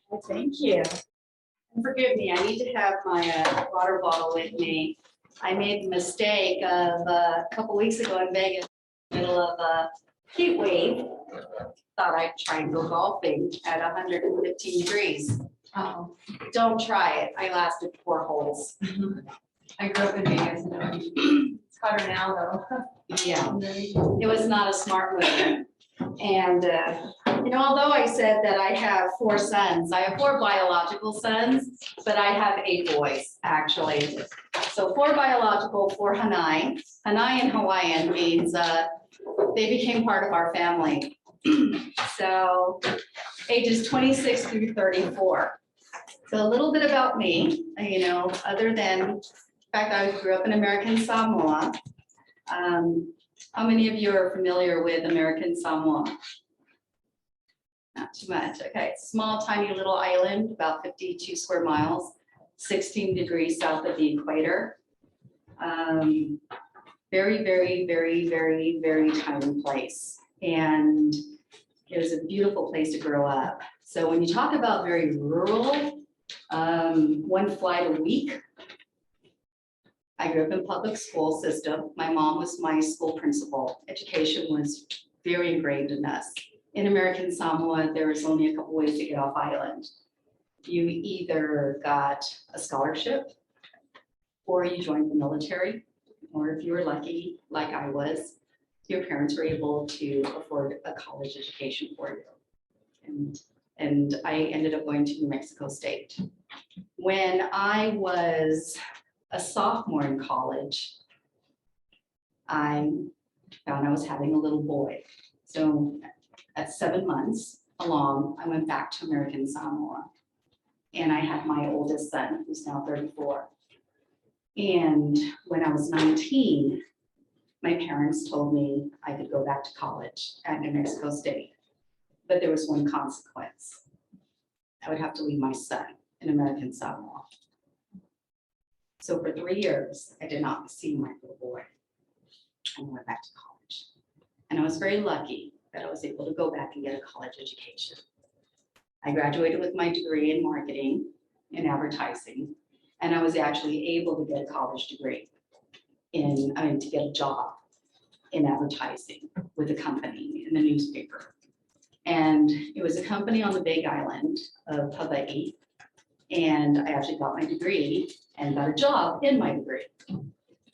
Well, thank you. And forgive me, I need to have my water bottle with me. I made the mistake of a couple weeks ago in Vegas, middle of a heat wave. Thought I'd try and go golfing at 115 degrees. Oh, Don't try it. I lasted 4 holes. I grew up in Vegas. It's hotter now though. Yeah, it was not a smart move. And, although I said that I have 4 sons, I have 4 biological sons, but I have 8 boys, actually. So 4 biological, 4 Hanai. Hanai in Hawaiian means they became part of our family. So ages 26 through 34. So a little bit about me, other than the fact I grew up in American Samoa. How many of you are familiar with American Samoa? Not too much. Okay, it's a small, tiny little island, about 52 square miles, 16 degrees south of the equator. Very, very, very, very, very tiny place. And it was a beautiful place to grow up. So when you talk about very rural, 1 flight a week, I grew up in public school system. My mom was my school principal. Education was very ingrained in us. In American Samoa, there was only a couple ways to get off island. You either got a scholarship or you joined the military, or if you were lucky, like I was, your parents were able to afford a college education for you. And I ended up going to New Mexico State. When I was a sophomore in college, I found I was having a little boy. So at 7 months along, I went back to American Samoa. And I had my oldest son, who's now 34. And when I was 19, my parents told me I could go back to college at New Mexico State. But there was one consequence. I would have to leave my son in American Samoa. So for 3 years, I did not see my little boy. I went back to college. And I was very lucky that I was able to go back and get a college education. I graduated with my degree in marketing and advertising, and I was actually able to get a college degree to get a job in advertising with a company in the newspaper. And it was a company on the Big Island of Hawaii. And I actually got my degree and got a job in my degree,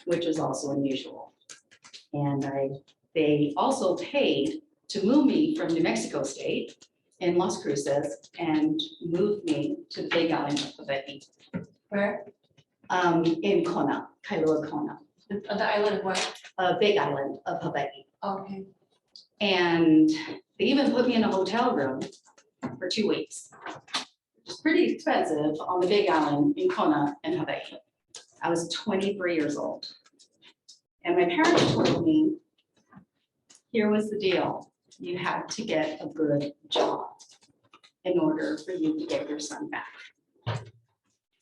which was also unusual. And they also paid to move me from New Mexico State in Las Cruces and moved me to the Big Island of Hawaii. Where? In Kona, Kailua Kona. The island of what? Big Island of Hawaii. Okay. And they even put me in a hotel room for 2 weeks. It's pretty expensive on the Big Island in Kona in Hawaii. I was 23 years old. And my parents told me, here was the deal. You had to get a good job in order for you to get your son back.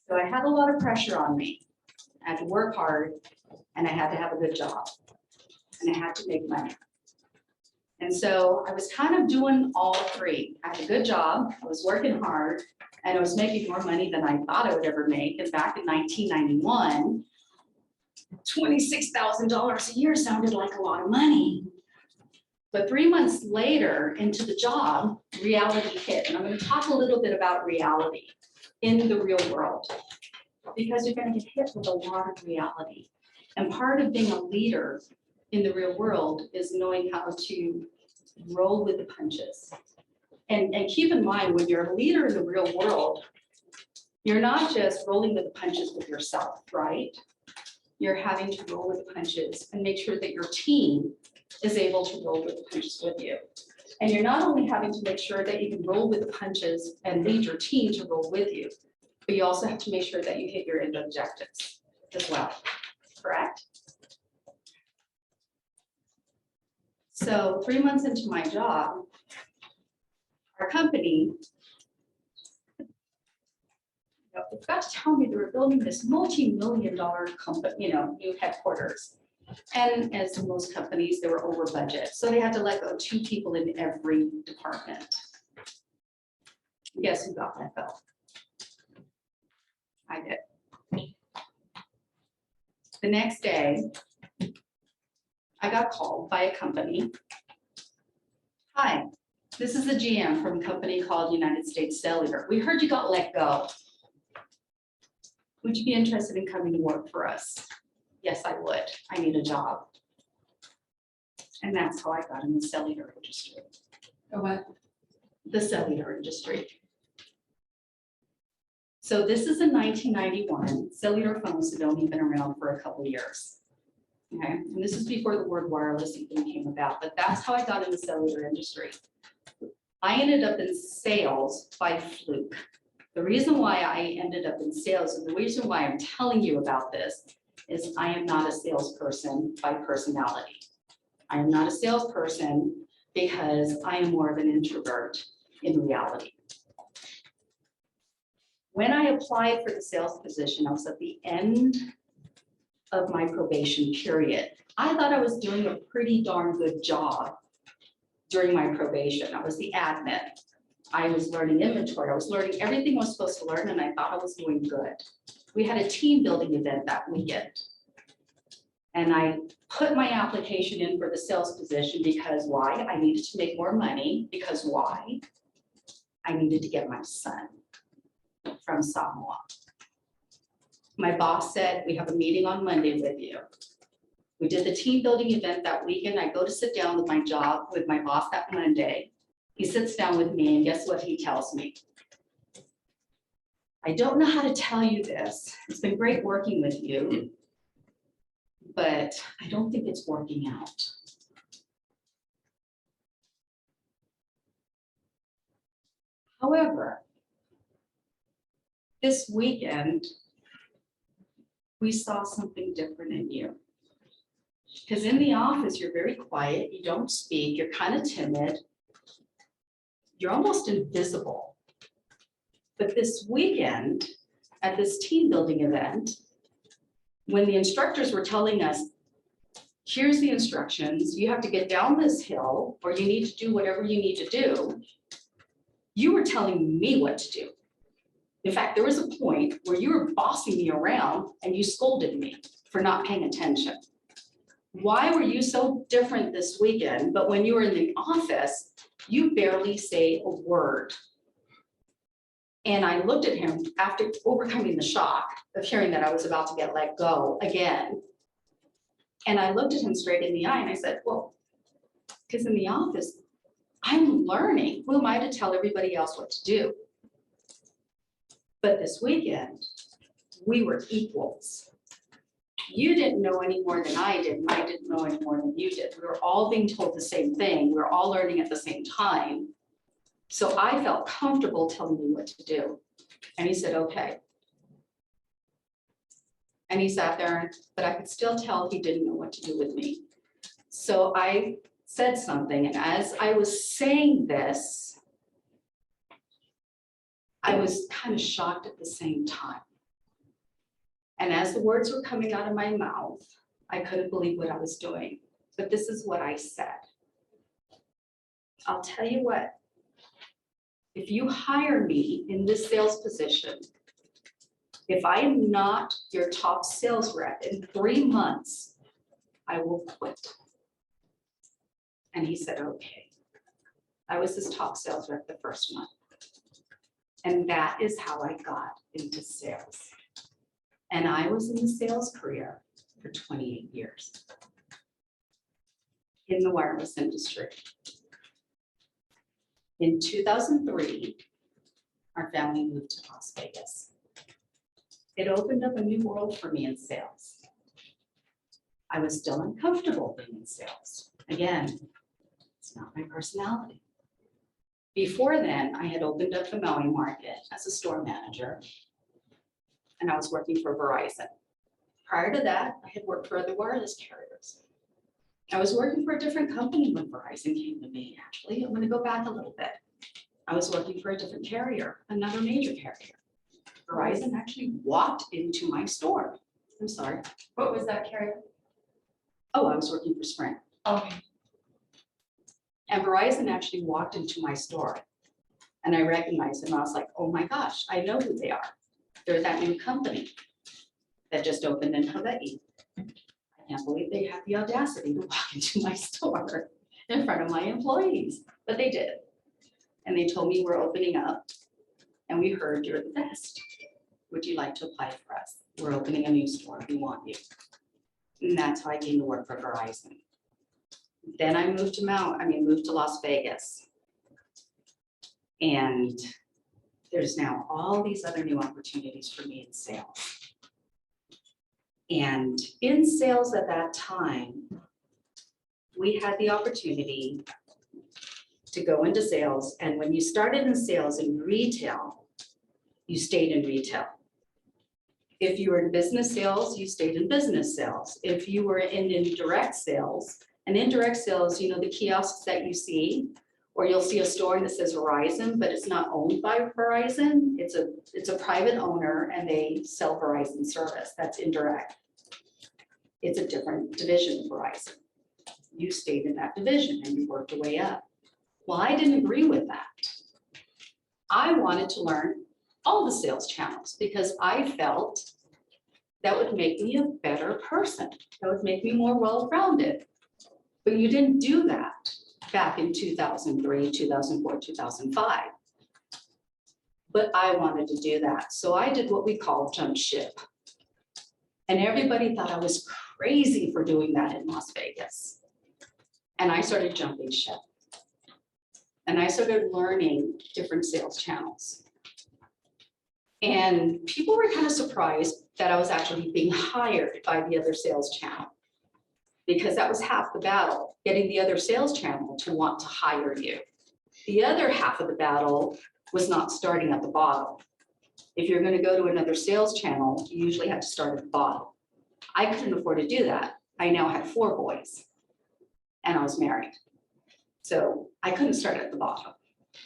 So I had a lot of pressure on me. I had to work hard and I had to have a good job and I had to make money. And so I was kind of doing all 3. I had a good job, I was working hard, and I was making more money than I thought I would ever make. And back in 1991, $26,000 a year sounded like a lot of money. But 3 months later into the job, reality hit. And I'm going to talk a little bit about reality in the real world, because you're going to get hit with a lot of reality. And part of being a leader in the real world is knowing how to roll with the punches. And keep in mind, when you're a leader in the real world, you're not just rolling with the punches with yourself, right? You're having to roll with the punches and make sure that your team is able to roll with the punches with you. And you're not only having to make sure that you can roll with the punches and lead your team to roll with you, but you also have to make sure that you hit your end objectives as well, correct? So 3 months into my job, our company forgot to tell me they were building this multi-million-dollar company, new headquarters. And as most companies, they were over budget. So they had to let go 2 people in every department. Guess who got let go? I did. The next day, I got called by a company. Hi, this is the GM from a company called United States Cellular. We heard you got let go. Would you be interested in coming to work for us? Yes, I would. I need a job. And that's how I got in the cellular industry. Or what? The cellular industry. So this is in 1991. Cellular phones had only been around for a couple of years. Okay, and this is before the word wireless even came about, but that's how I got in the cellular industry. I ended up in sales by fluke. The reason why I ended up in sales and the reason why I'm telling you about this is I am not a salesperson by personality. I am not a salesperson because I am more of an introvert in reality. When I applied for the sales position, I was at the end of my probation period. I thought I was doing a pretty darn good job during my probation. I was the admin. I was learning inventory. I was learning everything I was supposed to learn, and I thought I was doing good. We had a team building event that weekend. And I put my application in for the sales position because why? I needed to make more money. Because why? I needed to get my son from Samoa. My boss said, we have a meeting on Monday with you. We did the team building event that weekend. I go to sit down with my boss that Monday. He sits down with me and guess what he tells me? I don't know how to tell you this. It's been great working with you, but I don't think it's working out. However, this weekend, we saw something different in you. Because in the office, you're very quiet, you don't speak, you're kind of timid, you're almost invisible. But this weekend, at this team building event, when the instructors were telling us, here's the instructions, you have to get down this hill, or you need to do whatever you need to do, you were telling me what to do. In fact, there was a point where you were bossing me around and you scolded me for not paying attention. Why were you so different this weekend? But when you were in the office, you barely say a word. And I looked at him after overcoming the shock of hearing that I was about to get let go again. And I looked at him straight in the eye and I said, well, because in the office, I'm learning. Who am I to tell everybody else what to do? But this weekend, we were equals. You didn't know any more than I did, and I didn't know any more than you did. We were all being told the same thing. We were all learning at the same time. So I felt comfortable telling you what to do. And he said, okay. And he sat there, but I could still tell he didn't know what to do with me. So I said something, and as I was saying this, I was kind of shocked at the same time. And as the words were coming out of my mouth, I couldn't believe what I was doing. But this is what I said. I'll tell you what, if you hire me in this sales position, if I am not your top sales rep in 3 months, I will quit. And he said, okay. I was his top sales rep the first month. And that is how I got into sales. And I was in the sales career for 28 years in the wireless industry. In 2003, our family moved to Las Vegas. It opened up a new world for me in sales. I was still uncomfortable being in sales. Again, it's not my personality. Before then, I had opened up the Maui market as a store manager, and I was working for Verizon. Prior to that, I had worked for other wireless carriers. I was working for a different company when Verizon came to me, actually. I'm going to go back a little bit. I was working for a different carrier, another major carrier. Verizon actually walked into my store. I'm sorry. What was that carrier? Oh, I was working for Sprint. Okay. And Verizon actually walked into my store. And I recognized them. I was like, oh my gosh, I know who they are. They're that new company that just opened in Hawaii. I can't believe they had the audacity to walk into my store in front of my employees, but they did. And they told me we're opening up and we heard you're the best. Would you like to apply for us? We're opening a new store. We want you. And that's how I came to work for Verizon. Then I moved to Las Vegas. And there's now all these other new opportunities for me in sales. And in sales at that time, we had the opportunity to go into sales. And when you started in sales in retail, you stayed in retail. If you were in business sales, you stayed in business sales. If you were in indirect sales, and indirect sales, you know, the kiosks that you see, or you'll see a store that says Verizon, but it's not owned by Verizon. It's a private owner and they sell Verizon service. That's indirect. It's a different division of Verizon. You stayed in that division and you worked your way up. Well, I didn't agree with that. I wanted to learn all the sales channels because I felt that would make me a better person. That would make me more well-rounded. But you didn't do that back in 2003, 2004, 2005. But I wanted to do that. So I did what we call jump ship. And everybody thought I was crazy for doing that in Las Vegas. And I started jumping ship. And I started learning different sales channels. And people were kind of surprised that I was actually being hired by the other sales channel, because that was half the battle, getting the other sales channel to want to hire you. The other half of the battle was not starting at the bottom. If you're going to go to another sales channel, you usually have to start at the bottom. I couldn't afford to do that. I now had 4 boys and I was married. So I couldn't start at the bottom.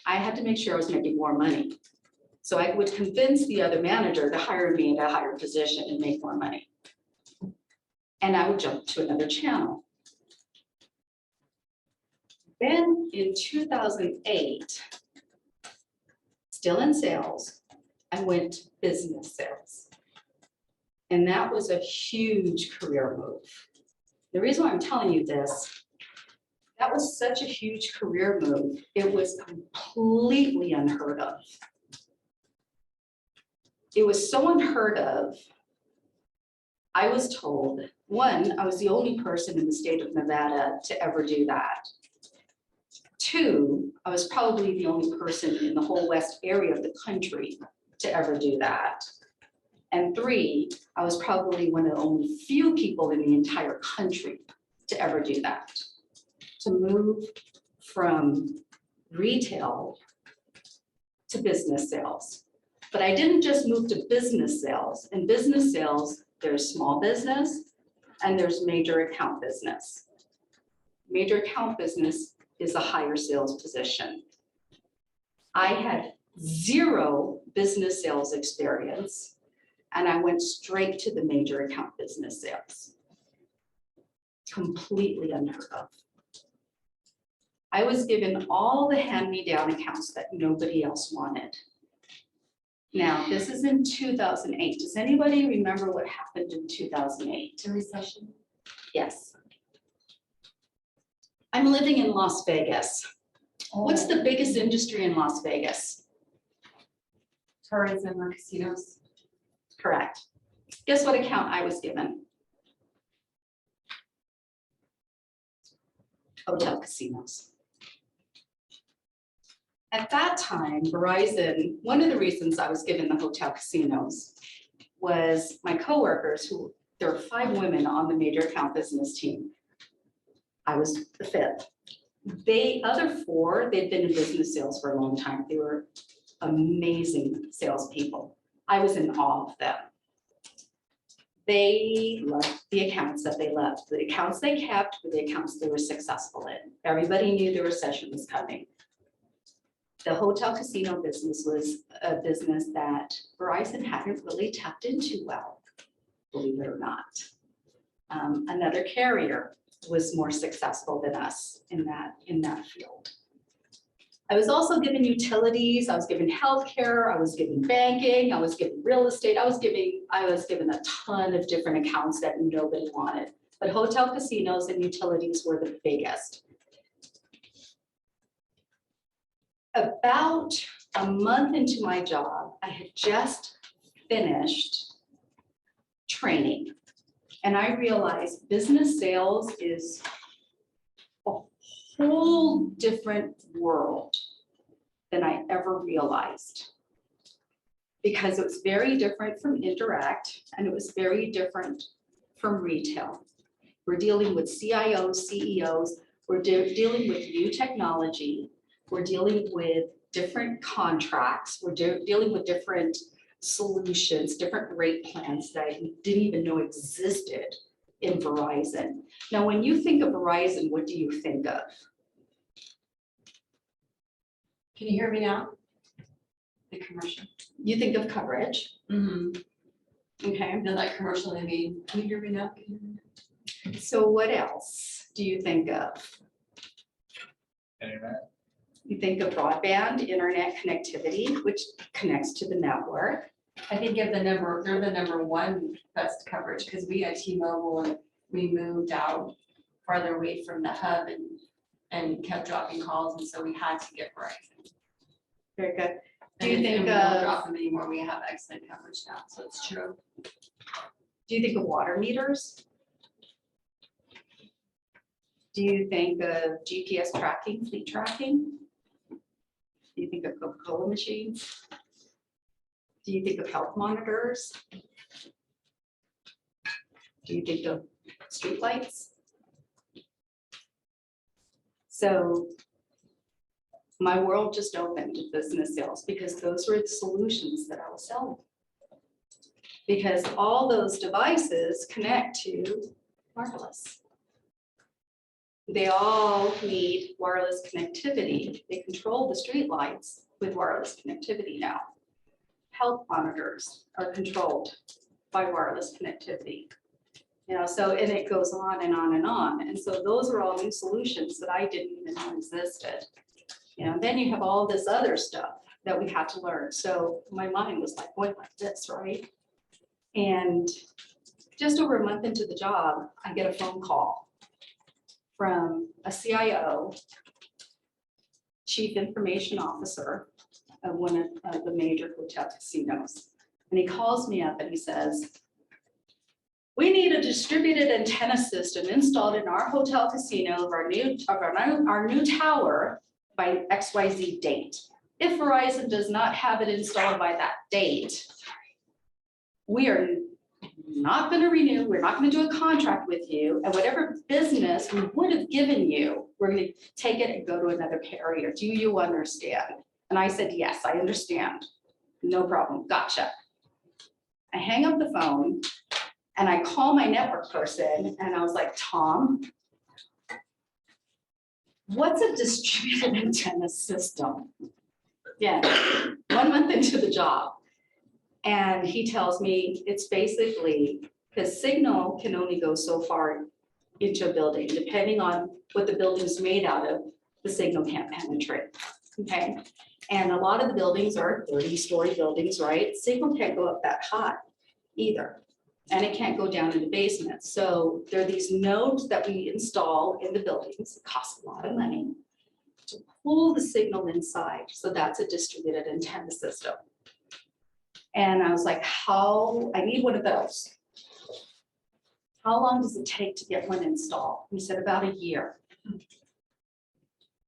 I had to make sure I was making more money. So I would convince the other manager to hire me at a higher position and make more money. And I would jump to another channel. Then in 2008, still in sales, I went to business sales. And that was a huge career move. The reason why I'm telling you this, that was such a huge career move. It was completely unheard of. It was so unheard of. I was told, one, I was the only person in the state of Nevada to ever do that. 2, I was probably the only person in the whole west area of the country to ever do that. And 3, I was probably one of the only few people in the entire country to ever do that. To move from retail to business sales. But I didn't just move to business sales. In business sales, there's small business and there's major account business. Major account business is a higher sales position. I had 0 business sales experience and I went straight to the major account business sales. Completely unheard of. I was given all the hand-me-down accounts that nobody else wanted. Now, this is in 2008. Does anybody remember what happened in 2008? The recession. Yes. I'm living in Las Vegas. What's the biggest industry in Las Vegas? Tourism or casinos? Correct. Guess what account I was given? Hotel casinos. At that time, Verizon, one of the reasons I was given the hotel casinos was my coworkers, who there are 5 women on the major account business team. I was the 5th. The other 4, they'd been in business sales for a long time. They were amazing salespeople. I was in awe of them. They loved the accounts that they loved. The accounts they kept were the accounts they were successful in. Everybody knew the recession was coming. The hotel casino business was a business that Verizon hadn't really tapped into well, believe it or not. Another carrier was more successful than us in that field. I was also given utilities, I was given healthcare, I was given banking, I was given real estate, I was given a ton of different accounts that nobody wanted. But hotel, casinos, and utilities were the biggest. About a month into my job, I had just finished training. And I realized business sales is a whole different world than I ever realized. Because it was very different from indirect, and it was very different from retail. We're dealing with CIOs, CEOs, we're dealing with new technology, we're dealing with different contracts, we're dealing with different solutions, different rate plans that I didn't even know existed in Verizon. Now, when you think of Verizon, what do you think of? Can you hear me now? The commercial. You think of coverage, Mm-hmm. okay? Then that commercial, I mean, can you hear me now? Can you hear me now? So what else do you think of? Internet. You think of broadband, internet connectivity, which connects to the network. I think of they're the number one best coverage, because we had T-Mobile and we moved out farther away from the hub and kept dropping calls, and so we had to get Verizon. Very good. Do And you we think don't of, drop them anymore, we have excellent coverage now, so it's true. do you think of water meters? Do you think of GPS tracking, fleet tracking? Do you think of Coca-Cola machines? Do you think of health monitors? Do you think of streetlights? So my world just opened to business sales because those were the solutions that I was selling. Because all those devices connect to wireless. They all need wireless connectivity. They control the streetlights with wireless connectivity now. Health monitors are controlled by wireless connectivity. You know, so, and it goes on and on and on. And so those are all new solutions that I didn't even know existed. You know, then you have all this other stuff that we had to learn. So my mind was like going like this, right? And just over a month into the job, I get a phone call from a CIO, Chief Information Officer of one of the major hotel casinos. And he calls me up and he says, we need a distributed antenna system installed in our hotel casino of our new tower by XYZ date. If Verizon does not have it installed by that date, we are not going to renew, we're not going to do a contract with you, and whatever business we would have given you, we're going to take it and go to another carrier. Do you understand? And I said, yes, I understand. No problem. Gotcha. I hang up the phone and I call my network person and I was like, Tom, what's a distributed antenna system? Yeah, 1 month into the job. And he tells me it's basically the signal can only go so far into a building, depending on what the building's made out of, the signal can't penetrate, okay? And a lot of the buildings are 30-story buildings, right? Signal can't go up that high either, and it can't go down in the basement. So there are these nodes that we install in the buildings, it costs a lot of money to pull the signal inside. So that's a distributed antenna system. And I was like, I need one of those. How long does it take to get one installed? He said about a year.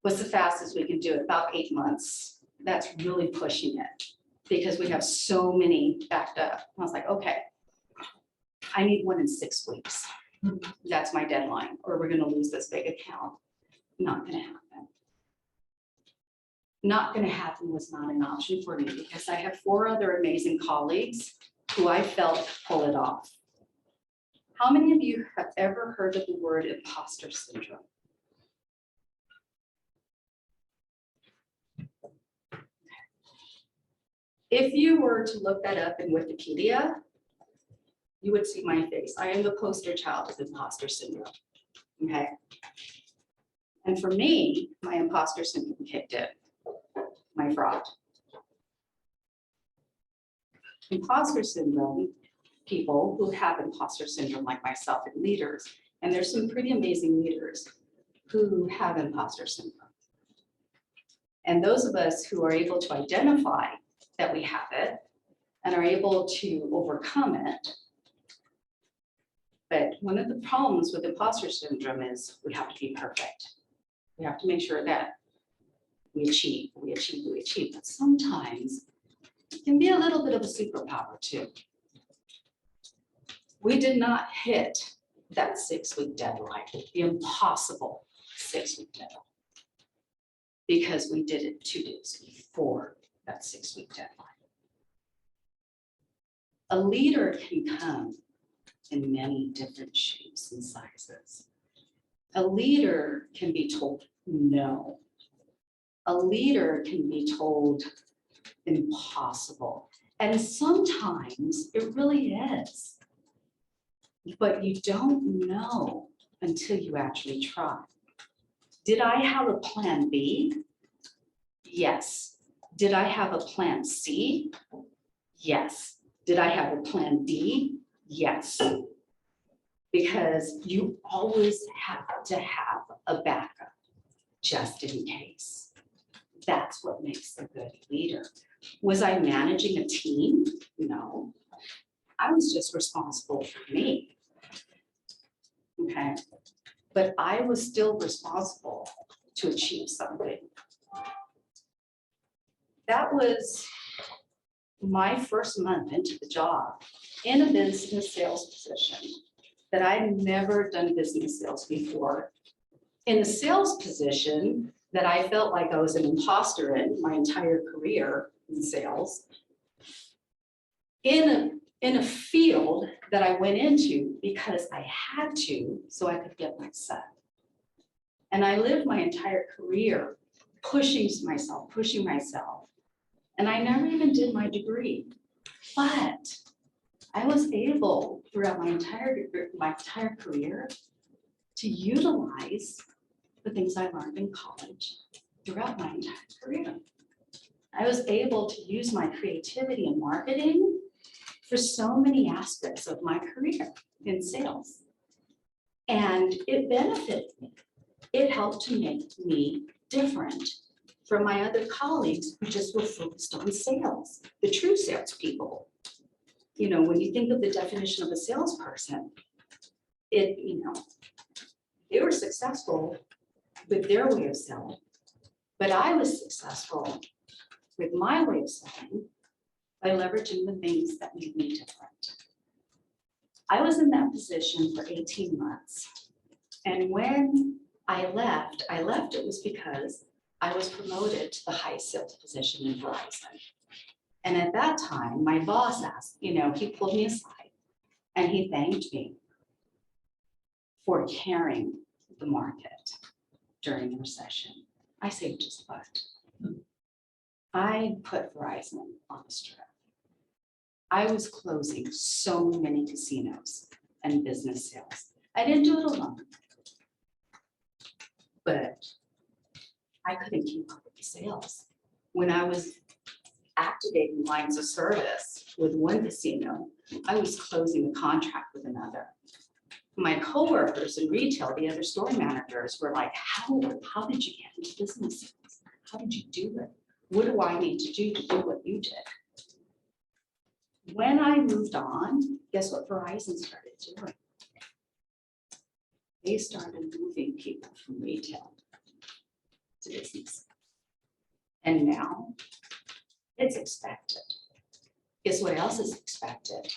What's the fastest we can do it? About 8 months. That's really pushing it because we have so many backed up. I was like, okay, I need one in 6 weeks. That's my deadline, or we're gonna lose this big account. Not gonna happen. Not going to happen was not an option for me because I have 4 other amazing colleagues who I felt pull it off. How many of you have ever heard of the word imposter syndrome? If you were to look that up in Wikipedia, you would see my face. I am the poster child of imposter syndrome, okay? And for me, my imposter syndrome kicked in. my fraud. Imposter syndrome, people who have imposter syndrome like myself and leaders, and there's some pretty amazing leaders who have imposter syndrome. And those of us who are able to identify that we have it and are able to overcome it. But one of the problems with imposter syndrome is we have to be perfect. We have to make sure that we achieve. But sometimes it can be a little bit of a superpower too. We did not hit that 6-week deadline, the impossible 6-week deadline, because we did it 2 days before that 6-week deadline. A leader can come in many different shapes and sizes. A leader can be told no. A leader can be told impossible. And sometimes it really is. But you don't know until you actually try. Did I have a plan B? Yes. Did I have a plan C? Yes. Did I have a plan D? Yes. Because you always have to have a backup just in case. That's what makes a good leader. Was I managing a team? No. I was just responsible for me. Okay. But I was still responsible to achieve something. That was my first month into the job in a business sales position that I'd never done business sales before. In a sales position that I felt like I was an imposter in my entire career in sales. In a field that I went into because I had to, so I could get my son. And I lived my entire career pushing myself. And I never even did my degree, but I was able throughout my entire career to utilize the things I learned in college throughout my entire career. I was able to use my creativity in marketing for so many aspects of my career in sales. And it benefited me. It helped to make me different from my other colleagues who just were focused on sales, the true salespeople. You know, when you think of the definition of a salesperson, they were successful with their way of selling, but I was successful with my way of selling by leveraging the things that made me different. I was in that position for 18 months. And when I left, it was because I was promoted to the highest sales position in Verizon. And at that time, my boss asked, he pulled me aside and he thanked me for carrying the market during the recession. I say, just what? I put Verizon on the strip. I was closing so many casinos and business sales. I didn't do it alone, but I couldn't keep up with the sales. When I was activating lines of service with one casino, I was closing a contract with another. My coworkers in retail, the other store managers were like, how did you get into business sales? How did you do it? What do I need to do what you did? When I moved on, guess what Verizon started doing? They started moving people from retail to business. And now it's expected. Guess what else is expected?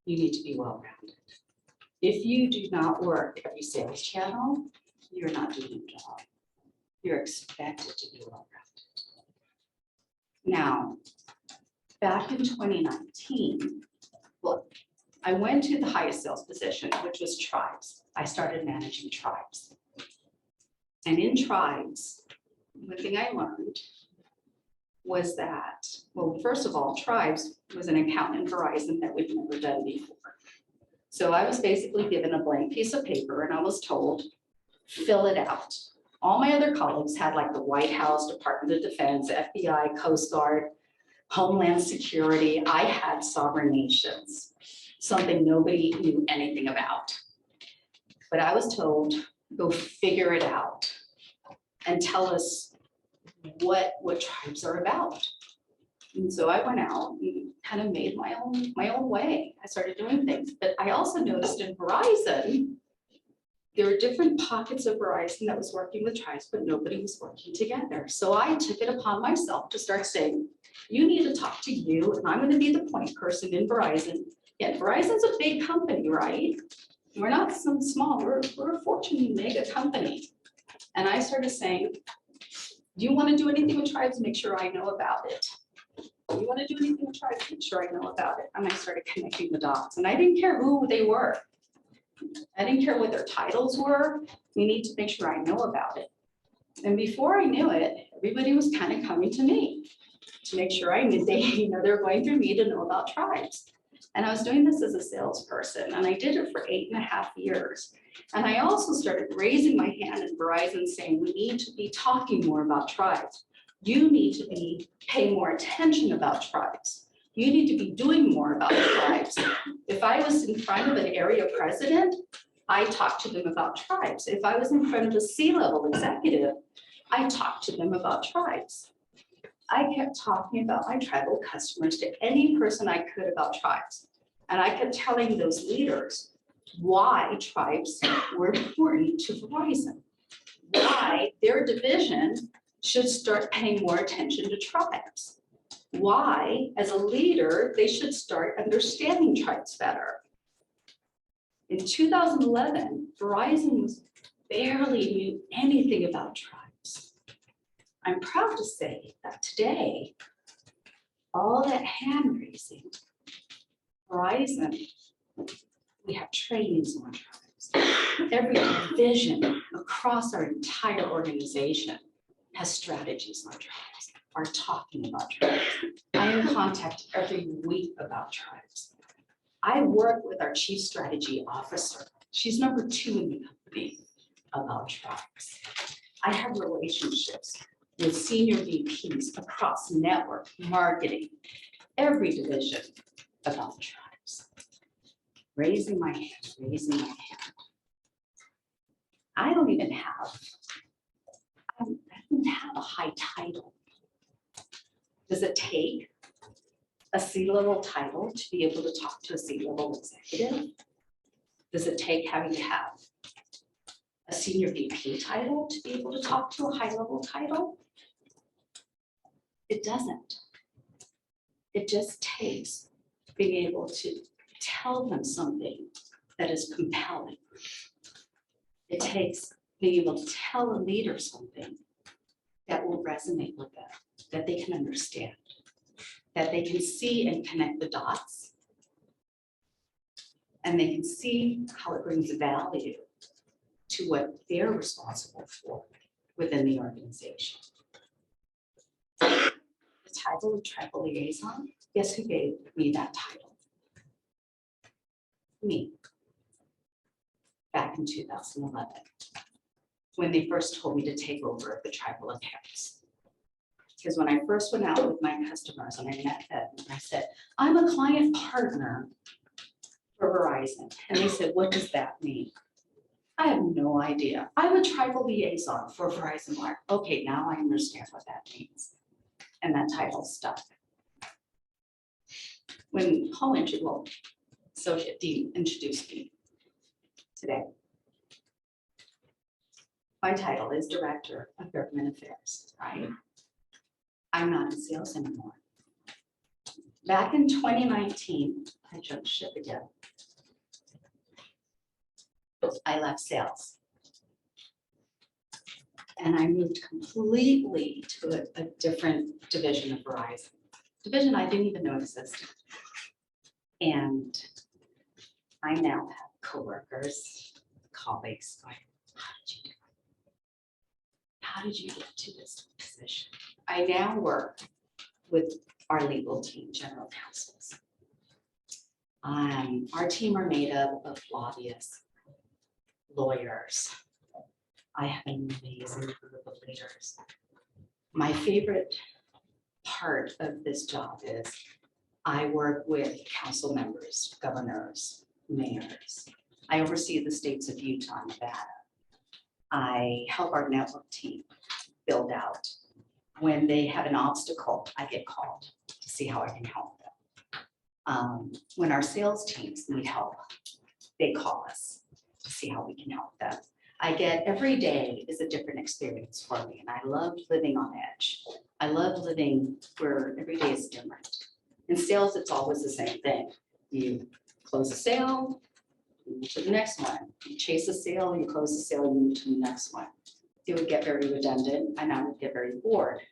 You need to be well-rounded. If you do not work every sales channel, you're not doing your job. You're expected to be well-rounded. Now, back in 2019, well, I went to the highest sales position, which was tribes. I started managing tribes. And in tribes, one thing I learned was that, well, first of all, tribes was an account in Verizon that we've never done before. So I was basically given a blank piece of paper and I was told, fill it out. All my other colleagues had like the White House, Department of Defense, FBI, Coast Guard, Homeland Security. I had sovereign nations, something nobody knew anything about. But I was told, go figure it out and tell us what tribes are about. And so I went out and kind of made my own way. I started doing things, but I also noticed in Verizon, there were different pockets of Verizon that was working with tribes, but nobody was working together. So I took it upon myself to start saying, you need to talk to you, and I'm going to be the point person in Verizon. Yeah, Verizon's a big company, right? We're not some small, we're a Fortune mega company. And I started saying, do you want to do anything with tribes? Make sure I know about it. Do you want to do anything with tribes? Make sure I know about it. And I started connecting the dots. And I didn't care who they were. I didn't care what their titles were. We need to make sure I know about it. And before I knew it, everybody was kind of coming to me to make sure I knew they were going through me to know about tribes. And I was doing this as a salesperson, and I did it for 8.5 years. And I also started raising my hand at Verizon saying, we need to be talking more about tribes. You need to be paying more attention about tribes. You need to be doing more about tribes. If I was in front of an area president, I talked to them about tribes. If I was in front of a C-level executive, I talked to them about tribes. I kept talking about my tribal customers to any person I could about tribes. And I kept telling those leaders why tribes were important to Verizon, why their division should start paying more attention to tribes, why, as a leader, they should start understanding tribes better. In 2011, Verizon was barely knew anything about tribes. I'm proud to say that today, all that hand raising, Verizon, we have trainings on tribes. Every division across our entire organization has strategies on tribes, are talking about tribes. I am in contact every week about tribes. I work with our chief strategy officer. She's number 2 in the company about tribes. I have relationships with senior VPs across network, marketing, every division about tribes. Raising my hand, raising my hand. I don't even have a high title. Does it take a C-level title to be able to talk to a C-level executive? Does it take having to have a senior VP title to be able to talk to a high-level title? It doesn't. It just takes being able to tell them something that is compelling. It takes being able to tell a leader something that will resonate with them, that they can understand, that they can see and connect the dots, and they can see how it brings value to what they're responsible for within the organization. The title of tribal liaison, guess who gave me that title? Me. Back in 2011, when they first told me to take over the tribal accounts. Because when I first went out with my customers and I met them, I said, I'm a client partner for Verizon. And they said, what does that mean? I have no idea. I'm a tribal liaison for Verizon Mark. Okay, now I understand what that means. And that title stuck. When Paul Associate Dean introduced me today, my title is Director of Government Affairs, right? I'm not in sales anymore. Back in 2019, I jumped ship again. I left sales. And I moved completely to a different division of Verizon. Division I didn't even know existed. And I now have coworkers, colleagues going, how did you do it? How did you get to this position? I now work with our legal team, general counsels. Our team are made up of lobbyists, lawyers, I have an amazing group of leaders. My favorite part of this job is I work with council members, governors, mayors. I oversee the states of Utah and Nevada. I help our network team build out. When they have an obstacle, I get called to see how I can help them. When our sales teams need help, they call us to see how we can help them. I get every day is a different experience for me, and I love living on edge. I love living where every day is different. In sales, it's always the same thing. You close a sale, you move to the next one. You chase a sale, you close the sale, you move to the next one. It would get very redundant, and I would get very bored.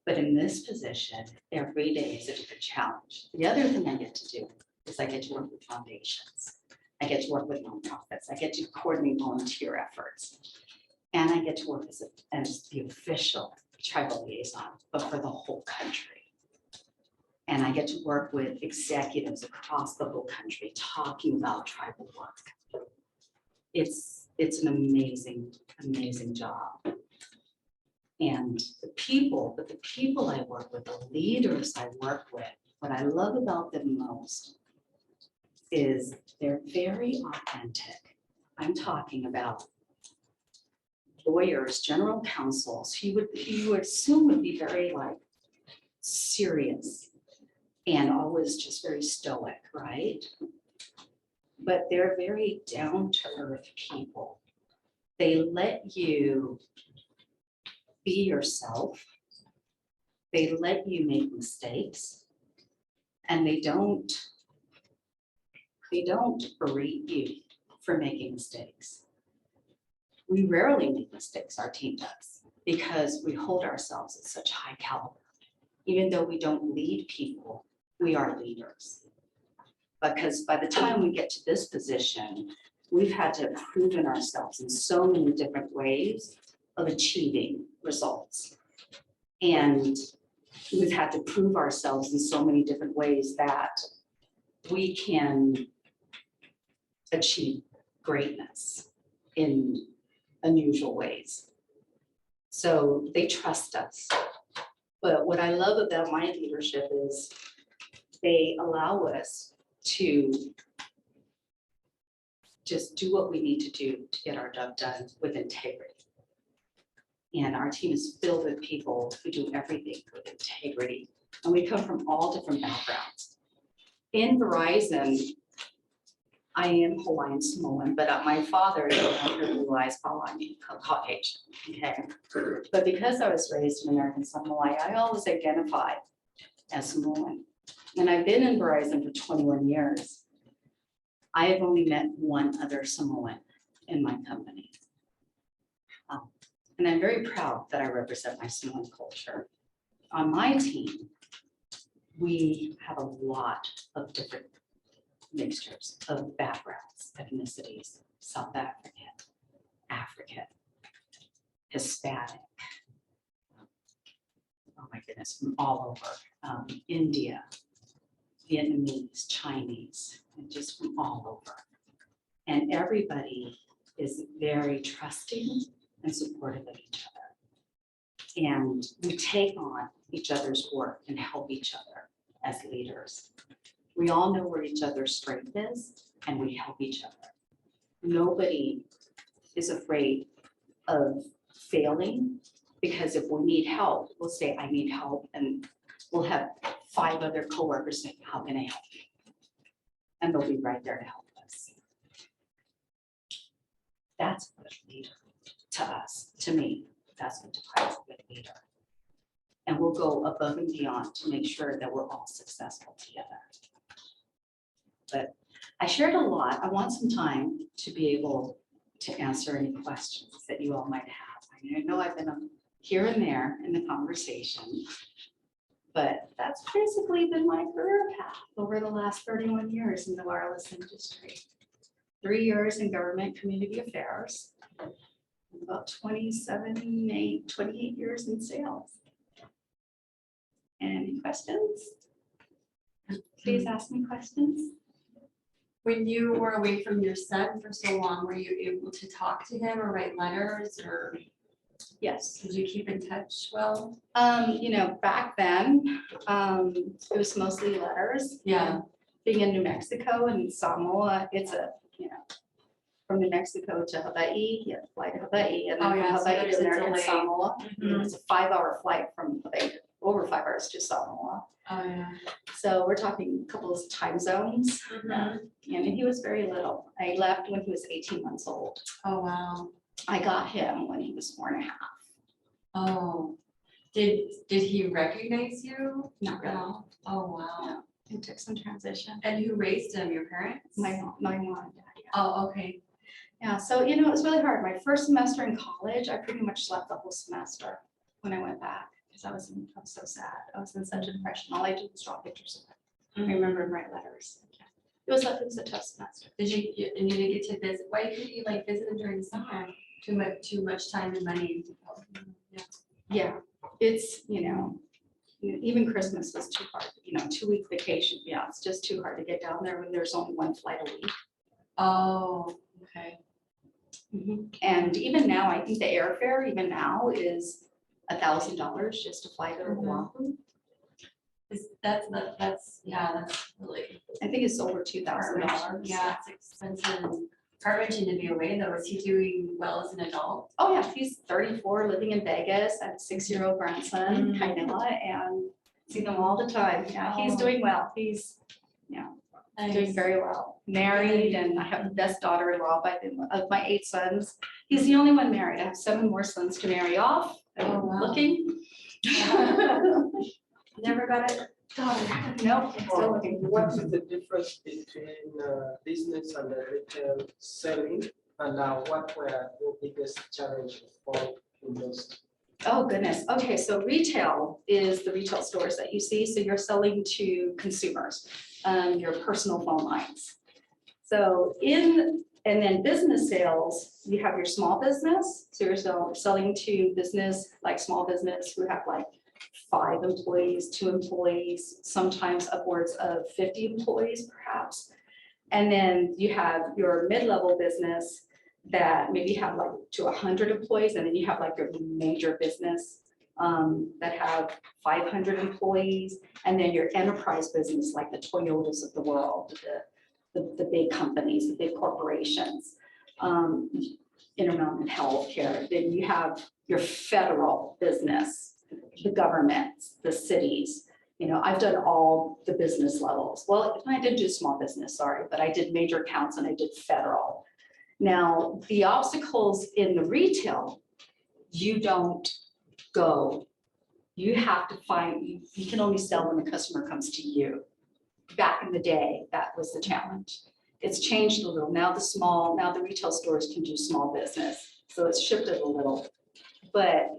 But in this position, every day is a different challenge. The other thing I get to do is I get to work with foundations. I get to work with nonprofits. I get to coordinate volunteer efforts. And I get to work as the official tribal liaison, but for the whole country. And I get to work with executives across the whole country talking about tribal work. It's an amazing, amazing job. And the people I work with, the leaders I work with, what I love about them most is they're very authentic. I'm talking about lawyers, general counsels, you would assume would be very like serious and always just very stoic, right? But they're very down to earth people. They let you be yourself. They let you make mistakes, and they don't berate you for making mistakes. We rarely make mistakes, our team does, because we hold ourselves at such high caliber. Even though we don't lead people, we are leaders. Because by the time we get to this position, we've had to prove in ourselves in so many different ways of achieving results. And we've had to prove ourselves in so many different ways that we can achieve greatness in unusual ways. So they trust us. But what I love about my leadership is they allow us to just do what we need to do to get our job done with integrity. And our team is filled with people who do everything with integrity. And we come from all different backgrounds. In Verizon, I am Hawaiian Samoan, but my father is blue eyes Caucasian. Okay. But because I was raised in American Samoa, I always identified as Samoan. And I've been in Verizon for 21 years. I have only met one other Samoan in my company. And I'm very proud that I represent my Samoan culture. On my team, we have a lot of different mixtures of backgrounds, ethnicities, South African, Hispanic, oh my goodness, from all over, India, Vietnamese, Chinese, and just from all over. And everybody is very trusting and supportive of each other. And we take on each other's work and help each other as leaders. We all know where each other's strength is, and we help each other. Nobody is afraid of failing, because if we need help, we'll say, I need help, and we'll have 5 other coworkers saying, how can I help you? And they'll be right there to help us. That's a good leader to us, to me. That's what defines a good leader. And we'll go above and beyond to make sure that we're all successful together. But I shared a lot. I want some time to be able to answer any questions that you all might have. I know I've been here and there in the conversation, but that's basically been my career path over the last 31 years in the wireless industry. 3 years in government community affairs, and about 28 years in sales. Any questions? Please ask me questions. When you were away from your son for so long, were you able to talk to him or write letters, or Yes. did you keep in touch well? Back then, it was mostly letters. Yeah. Being in New Mexico and Samoa, from New Mexico to Hawaii, you have to fly to Hawaii, and Oh, then yeah, from so Hawaii there's to a American delay. Samoa. Mhm. It's a 5-hour flight from Hawaii, over 5 hours to Samoa. Oh, yeah. So we're talking a couple of time zones. Mhm. And he was very little. I left when he was 18 months old. Oh, wow. I got him when he was 4.5. Oh, did he recognize you? Not really. No. Oh, wow. No. It took some transition. And who raised him? Your parents? My mom and dad. Yeah. Oh, okay. Yeah, so it was really hard. My first semester in college, I pretty much slept the whole semester when I went back because I was so sad. I was in such a depression. All I did was draw pictures of it. I remember and write letters. Yeah. It was a tough semester. And you didn't get to visit? Why couldn't you visit him during the summer? Too much time and money. Yeah. Yeah, it's, even Christmas was too hard, 2-week vacation. Yeah, it's just too hard to get down there when there's only one flight a week. Oh, okay. And even now, I think the airfare even now is $1,000 just to fly to Oahu. That's really. I think it's over $2,000. Yeah, it's expensive. Heart-wrenching to be away though. Is he doing well as an adult? Oh yeah, he's 34, living in Vegas. I have a 6-year-old grandson, Kainela, and see them all the time. Yeah, he's doing well. He's doing very well. Married, and I have the best daughter-in-law of my 8 sons. He's the only one married. I have 7 more sons to marry off. Oh, wow. Looking. Never got it. Nope, still looking. What is the difference between business and retail selling? And what were your biggest challenges for in those? Oh, goodness. Okay, so retail is the retail stores that you see. So you're selling to consumers, your personal phone lines. So and then business sales, you have your small business. So you're selling to business, like small business who have 5 employees, 2 employees, sometimes upwards of 50 employees perhaps. And then you have your mid-level business that maybe have to 100 employees, and then you have your major business that have 500 employees, and then your enterprise business like the Toyotas of the world, the big companies, the big corporations, Intermountain Healthcare. Then you have your federal business, the governments, the cities. I've done all the business levels. Well, I didn't do small business, sorry, but I did major accounts and I did federal. Now, the obstacles in the retail, you don't go. You have to you can only sell when the customer comes to you. Back in the day, that was the challenge. It's changed a little. Now the retail stores can do small business. So it's shifted a little, but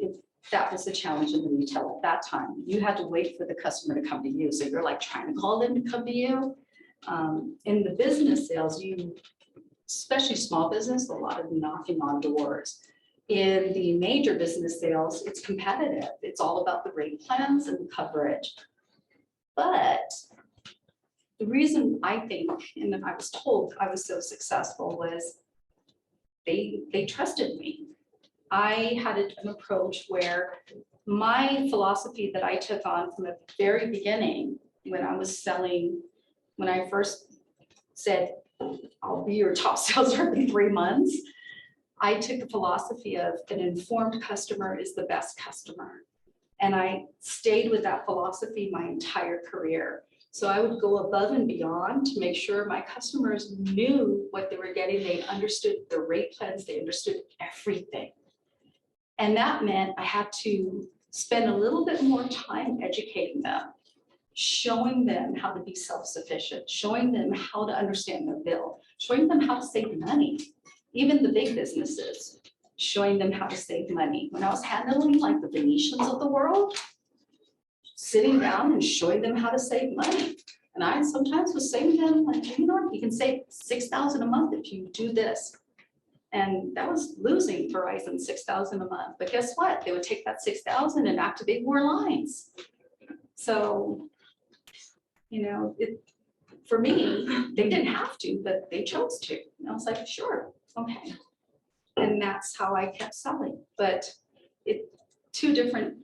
that was the challenge in the retail at that time. You had to wait for the customer to come to you. So you're trying to call them to come to you. In the business sales, especially small business, a lot of knocking on doors. In the major business sales, it's competitive. It's all about the rate plans and coverage. But the reason I think, and I was told I was so successful, was they trusted me. I had an approach where my philosophy that I took on from the very beginning when I first said, I'll be your top sales rep in 3 months, I took the philosophy of an informed customer is the best customer. And I stayed with that philosophy my entire career. So I would go above and beyond to make sure my customers knew what they were getting. They understood the rate plans, they understood everything. And that meant I had to spend a little bit more time educating them, showing them how to be self-sufficient, showing them how to understand their bill, showing them how to save money, even the big businesses, showing them how to save money. When I was handling the Venetians of the world, sitting down and showing them how to save money. And I sometimes was saying to them, you can save $6,000 a month if you do this. And that was losing Verizon $6,000 a month. But guess what? They would take that $6,000 and activate more lines. So, for me, they didn't have to, but they chose to. And I was like, sure, okay. And that's how I kept selling, but two different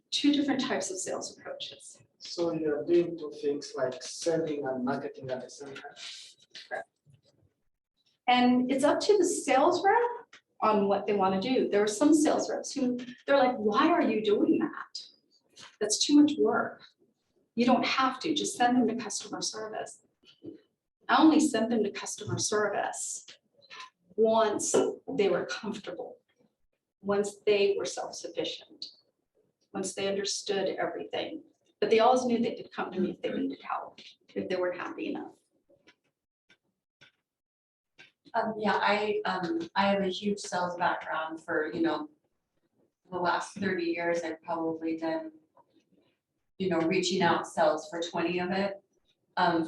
types of sales approaches. So you're doing two things like selling and marketing at the same time? And it's up to the sales rep on what they want to do. There are some sales reps who, they're like, why are you doing that? That's too much work. You don't have to, just send them to customer service. I only sent them to customer service once they were comfortable, once they were self-sufficient, once they understood everything. But they always knew they could come to me if they needed help, if they weren't happy enough. Yeah, I have a huge sales background for, the last 30 years. I've probably done, reaching out sales for 20 of it.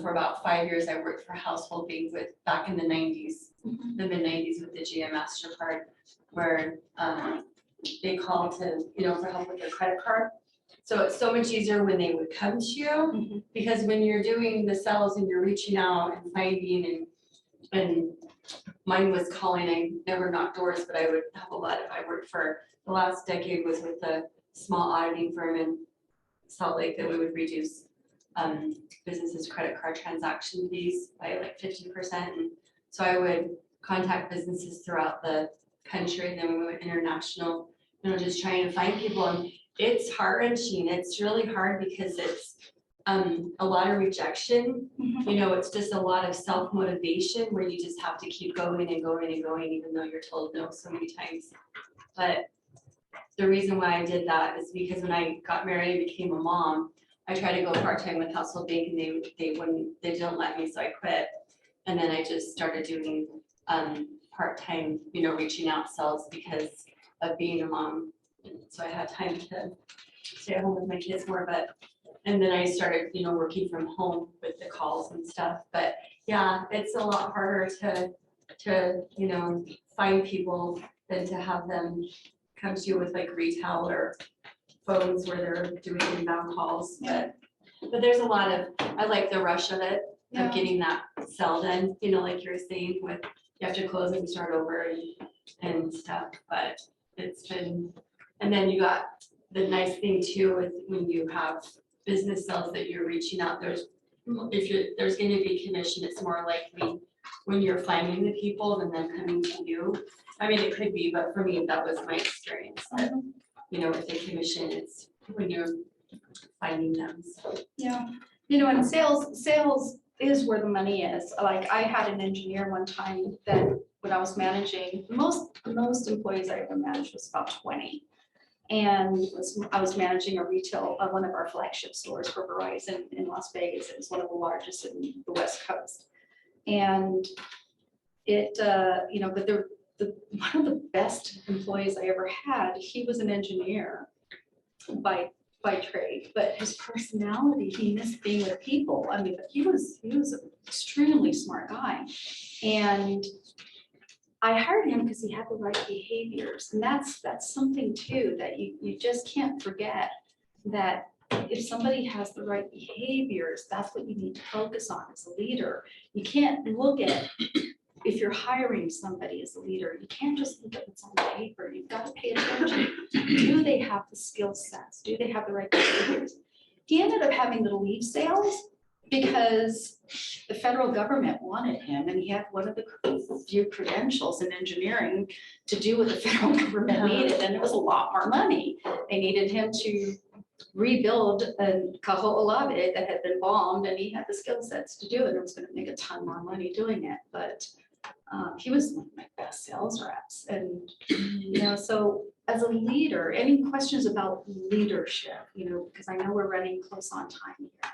For about 5 years, I worked for Household Banquet back in the 90s, the mid 90s with the GM MasterCard, where they called to, for help with their credit card. So it's so much easier when they would come to you, because when you're doing the sales and you're reaching out and finding and mine was calling, I never knocked doors, but I would have a lot of, I worked for the last decade was with a small auditing firm in Salt Lake that we would reduce businesses' credit card transaction fees by like 50%. And so I would contact businesses throughout the country, and then we went international, just trying to find people. And it's heart-wrenching. It's really hard because it's a lot of rejection. It's just a lot of self-motivation where you just have to keep going and going and going, even though you're told no so many times. But the reason why I did that is because when I got married and became a mom, I tried to go part-time with Household Bank, and they didn't let me, so I quit. And then I just started doing part-time, reaching out sales because of being a mom. So I had time to stay at home with my kids more, and then I started, working from home with the calls and stuff. But yeah, it's a lot harder to find people than to have them come to you with like retail or phones where they're doing inbound calls. But there's a lot of, I like the rush of it, of getting that sell done, like you're saying, with you have to close and start over and stuff. But it's been, and then you got the nice thing too is when you have business sales that you're reaching out, there's going to be commission. It's more likely when you're finding the people than them coming to you. I mean, it could be, but for me, that was my experience. That, with the commission, it's when you're finding them. So. Yeah, and sales is where the money is. Like I had an engineer one time that when I was managing, the most employees I ever managed was about 20. And I was managing a retail, one of our flagship stores for Verizon in Las Vegas. It was one of the largest in the West Coast. And it, but one of the best employees I ever had, he was an engineer by trade, but his personality, he missed being with people. I mean, he was an extremely smart guy. And I hired him because he had the right behaviors. And that's something too, that you just can't forget, that if somebody has the right behaviors, that's what you need to focus on as a leader. You can't look at, if you're hiring somebody as a leader, you can't just look at what's on paper. You've got to pay attention. Do they have the skill sets? Do they have the right behaviors? He ended up having to leave sales because the federal government wanted him, and he had one of the few credentials in engineering to do what the federal government needed, and it was a lot more money. They needed him to rebuild a Kaho'olawe that had been bombed, and he had the skill sets to do it. It was going to make a ton more money doing it, but he was one of my best sales reps. And so as a leader, any questions about leadership? Because I know we're running close on time here.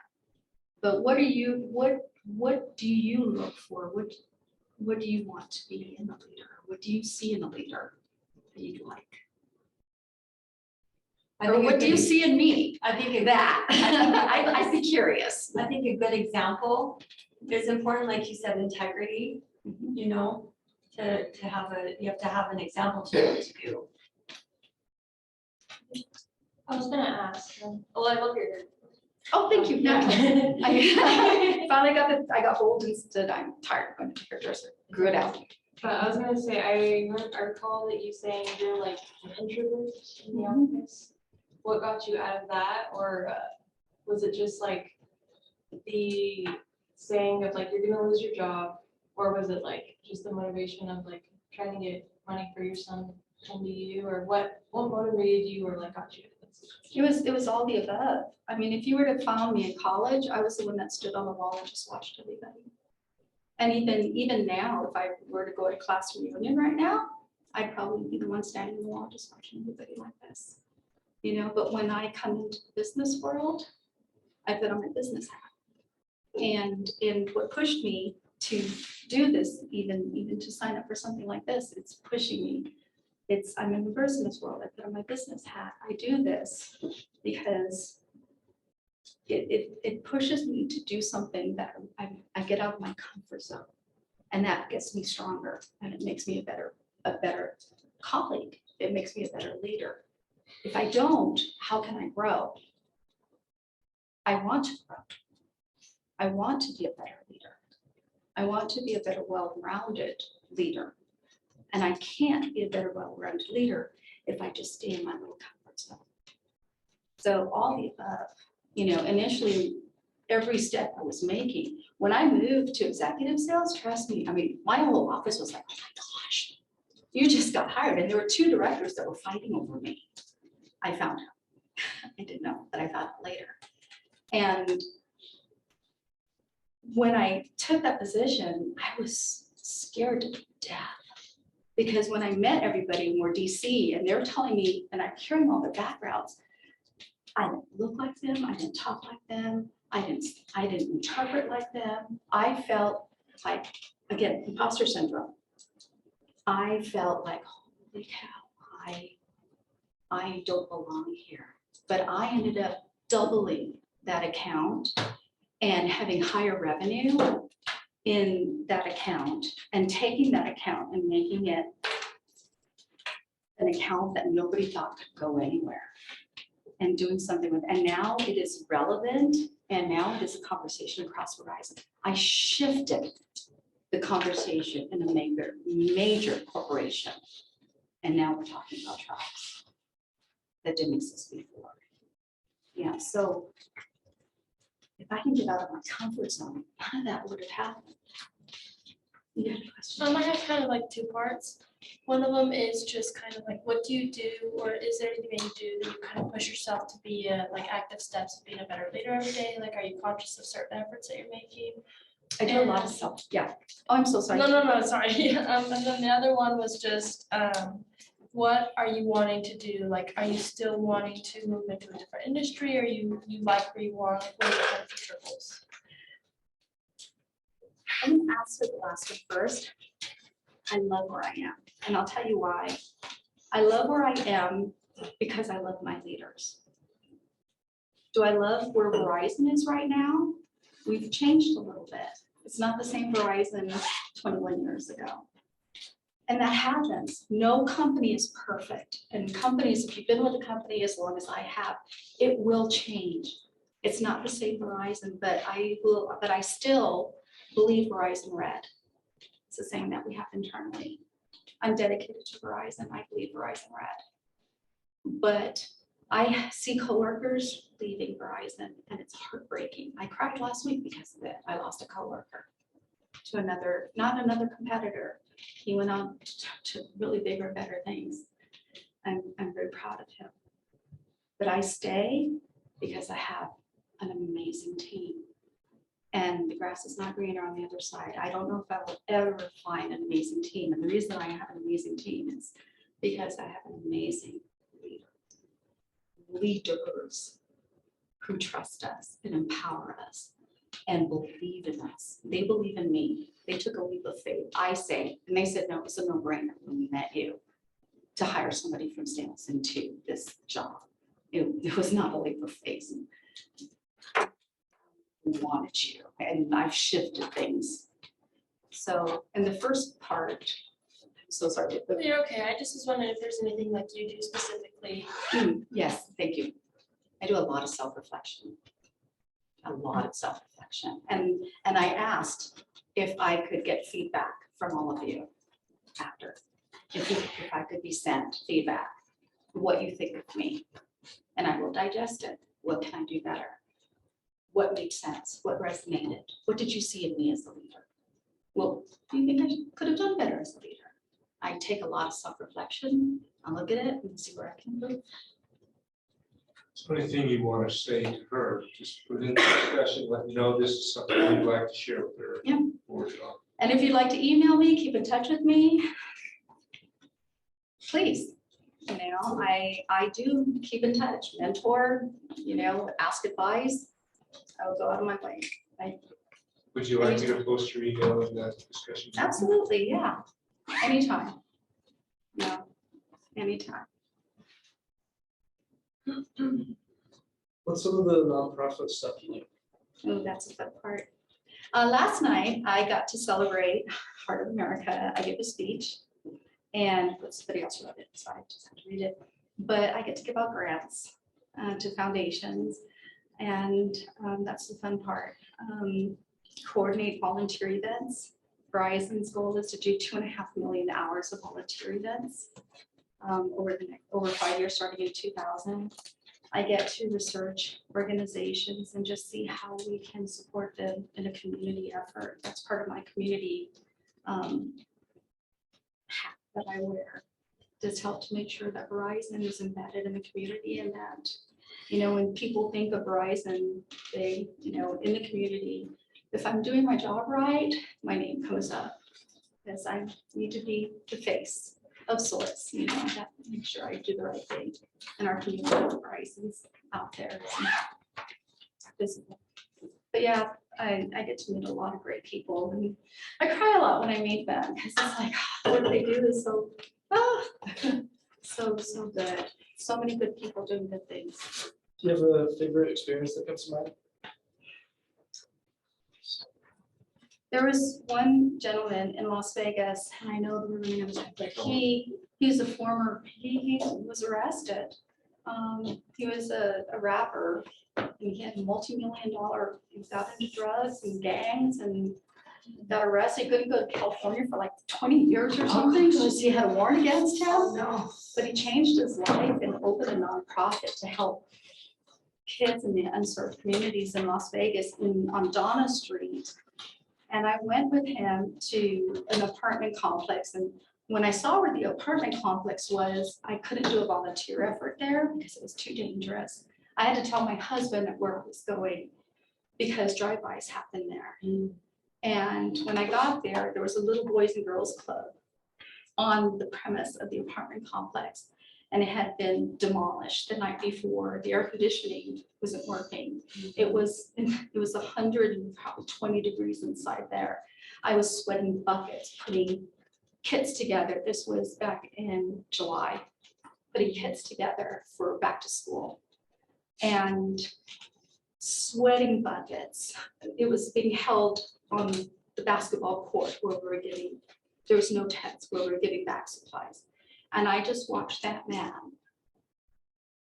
But what do you look for? What do you want to be in a leader? What do you see in a leader that you'd like? Or what do you see in me? I think that I'd be curious. I think a good example is important, like you said, integrity. To have you have to have an example to be able to do. I was gonna ask. Oh, I love your. Oh, thank you. No, I finally I got old and said, I'm tired of going to the hairdresser. Grew it out. But I was gonna say, I recall that you saying you're like an introvert in the office. What got you out of that, or was it just like the saying of like you're gonna lose your job, or was it like just the motivation of like trying to get money for your son to come to you, or what motivated you or like got you to this? It was all the above. I mean, if you were to find me in college, I was the one that stood on the wall and just watched everybody. And even now, if I were to go to class reunion right now, I'd probably be the one standing on the wall just watching everybody like this. You know, but when I come into the business world, I put on my business hat. And what pushed me to do this, even to sign up for something like this, it's pushing me. I'm in the business world. I put on my business hat. I do this because it pushes me to do something that I get out of my comfort zone, and that gets me stronger, and it makes me a better colleague. It makes me a better leader. If I don't, how can I grow? I want to grow. I want to be a better leader. I want to be a better, well-rounded leader. And I can't be a better, well-rounded leader if I just stay in my little comfort zone. So all the above, you know, initially, every step I was making, when I moved to executive sales, trust me, I mean, my whole office was like, oh my gosh, you just got hired. And there were 2 directors that were fighting over me. I found out. I didn't know, but I found out later. And when I took that position, I was scared to death. Because when I met everybody in DC and they're telling me, and I'm hearing all their backgrounds, I didn't look like them, I didn't talk like them, I didn't interpret like them. I felt like, again, imposter syndrome. I felt like, holy cow, I don't belong here. But I ended up doubling that account and having higher revenue in that account, and taking that account and making it an account that nobody thought could go anywhere, and doing something with, and now it is relevant, and now it is a conversation across Verizon. I shifted the conversation in a major corporation, and now we're talking about tribes that didn't exist before. Yeah, so if I can get out of my comfort zone, none of that would have happened. You had a question? I have kind of like 2 parts. One of them is just kind of like, what do you do, or is there anything that you do that you kind of push yourself to be like active steps of being a better leader every day? Like, are you conscious of certain efforts that you're making? I do a lot of stuff. Yeah. Oh, I'm so sorry. No, sorry. And then the other one was just, what are you wanting to do? Like, are you still wanting to move into a different industry, or you like where you are? Like, what are your kind of future goals? I'm gonna answer the last one first. I love where I am, and I'll tell you why. I love where I am because I love my leaders. Do I love where Verizon is right now? We've changed a little bit. It's not the same Verizon 21 years ago. And that happens. No company is perfect. And companies, if you've been with a company as long as I have, it will change. It's not the same Verizon, but I still believe Verizon Red. It's the same that we have internally. I'm dedicated to Verizon. I believe Verizon Red. But I see coworkers leaving Verizon, and it's heartbreaking. I cried last week because of it. I lost a coworker to not another competitor. He went on to really bigger and better things. I'm very proud of him. But I stay because I have an amazing team. And the grass is not greener on the other side. I don't know if I will ever find an amazing team. And the reason I have an amazing team is because I have an amazing leaders who trust us and empower us and believe in us. They believe in me. They took a leap of faith. I say, and they said, no, it's a no-brainer when we met you to hire somebody from Stanton to this job. It was not a leap of faith. We wanted you, and I've shifted things. So, and the first part, I'm so sorry. You're okay. I just was wondering if there's anything like you do specifically. Yes, thank you. I do a lot of self-reflection. a lot of self-reflection. And I asked if I could get feedback from all of you after, if I could be sent feedback, what you think of me. And I will digest it. What can I do better? What made sense? What resonated? What did you see in me as a leader? Well, do you think I could have done better as a leader? I take a lot of self-reflection. I look at it and see where I can improve. So anything you want to say to her, just put it in the discussion, let me know this is something you'd like to share with her. Yeah. Forward it on. And if you'd like to email me, keep in touch with me, please. You know, I do keep in touch, mentor, you know, ask advice. I will go out of my way. Would you like me to post your email in that discussion? Absolutely, yeah. Anytime. No, anytime. What's some of the nonprofit stuff you do? Oh, that's a fun part. Last night, I got to celebrate Heart of America. I gave a speech and somebody else wrote it, so I just have to read it. But I get to give out grants to foundations, and that's the fun part. Coordinate volunteer events. Verizon's goal is to do 2.5 million hours of volunteer events over 5 years, starting in 2000. I get to research organizations and just see how we can support them in a community effort. That's part of my community hat that I wear. Just help to make sure that Verizon is embedded in the community, and that, you know, when people think of Verizon, they, you know, in the community, if I'm doing my job right, my name comes up, because I need to be the face of sorts, you know, I have to make sure I do the right thing. And our community of Verizon's out there. It's visible. But yeah, I get to meet a lot of great people, and I cry a lot when I meet them, because it's like, oh, what they do is so, so good. So many good people doing good things. Do you have a favorite experience that comes to mind? There was one gentleman in Las Vegas, and I know the woman knows it, but he's a former, he was arrested. He was a rapper, and he had multi-million-dollar, he got into drugs and gangs and got arrested. He couldn't go to California for like 20 years or something, because he had a warrant against him. No. But he changed his life and opened a nonprofit to help kids in the unserved communities in Las Vegas on Donna Street. And I went with him to an apartment complex. And when I saw where the apartment complex was, I couldn't do a volunteer effort there because it was too dangerous. I had to tell my husband where I was going because drive-bys happened there. And when I got there, there was a little Boys and Girls Club on the premise of the apartment complex. And it had been demolished the night before. The air conditioning wasn't working. It was 120 degrees inside there. I was sweating buckets, putting kits together. This was back in July, putting kits together for back to school. And sweating buckets. It was being held on the basketball court where we were getting, there was no tents, where we were getting back supplies. And I just watched that man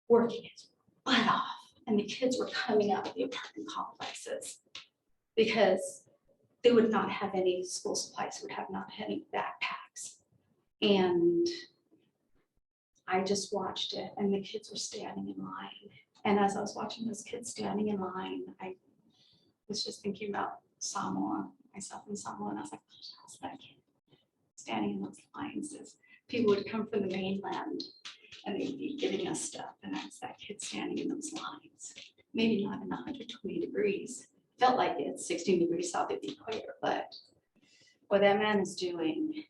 working his butt off, and the kids were coming out of the apartment complexes because they would not have any school supplies, would have not had any backpacks. And I just watched it, and the kids were standing in line. And as I was watching those kids standing in line, I was just thinking about Samoa, myself in Samoa, and I was like, how's that kid standing in those lines? People would come from the mainland and they'd be giving us stuff, and I was that kid standing in those lines. Maybe not in 120 degrees. Felt like it's 16 degrees south of the equator, but what that man is doing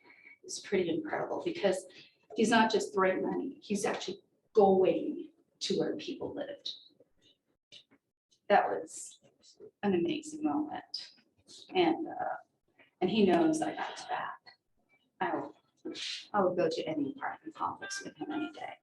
is pretty incredible, because he's not just throwing money, he's actually going to where people lived. That was an amazing moment. And he knows I got his back. I would go to any apartment complex with him any day.